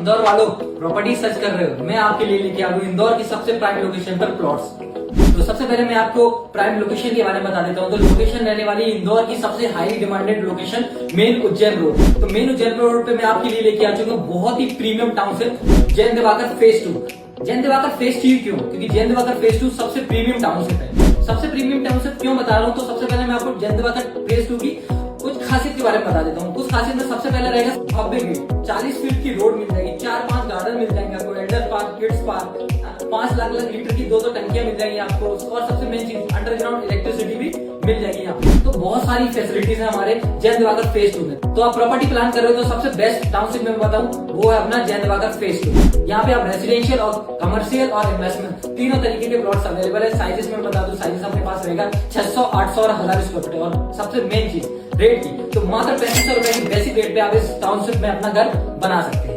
इंदौर वालों property search कर रहे हो, मैं आपके लिए लेके आ गया इंदौर की सबसे प्राइम लोकेशन पर प्लॉट्स। तो सबसे पहले मैं आपको प्राइम लोकेशन के बारे में बता देता हूँ। तो लोकेशन रहने वाली इंदौर की सबसे highly demanded location main Ujjain road. तो मेन उज्जैन रोड पे मैं आपके लिए लेके आ चुका हूँ बहुत ही premium township Jain Diwakar phase 2। Jain Diwakar phase 2 क्यों? क्योंकि जैन दिवाकर फेज 2 सबसे प्रीमियम टाउनशिप है। सबसे प्रीमियम टाउनशिप क्यों बता रहा हूँ? तो सबसे पहले मैं आपको जैन दिवाकर फेज 2 की कुछ खासियत के बारे में बता देता हूँ। उस खासियत में सबसे पहले रहेगा भव्य गेट, 40 फीट की रोड मिल जाएगी, 4-5 गार्डन मिल जाएंगे आपको, Elder park, kids park, 5 lakh litre की 2 टंकियां मिल जाएंगी आपको, और सबसे मेन चीज अंडरग्राउंड इलेक्ट्रिसिटी भी मिल जाएगी आपको। तो बहुत सारी फैसिलिटीज है हमारे जैन दिवाकर फेज 2 में। तो आप प्रॉपर्टी प्लान कर रहे हो तो सबसे बेस्ट टाउनशिप में बताऊं वो है अपना जैन दिवाकर फेज 2। यहाँ पे आप रेसिडेंशियल और कमर्शियल और इन्वेस्टमेंट तीनों तरीके के प्लॉट्स अवेलेबल है। साइजेस में बता दूं, साइजेस अपने पास रहेगा 600, 800 और 1000 स्क्वायर फीट। और सबसे मेन चीज रेट की, तो मात्र 3500 रुपए की बेसिक रेट पे आप इस टाउनशिप में अपना घर बना सकते हैं।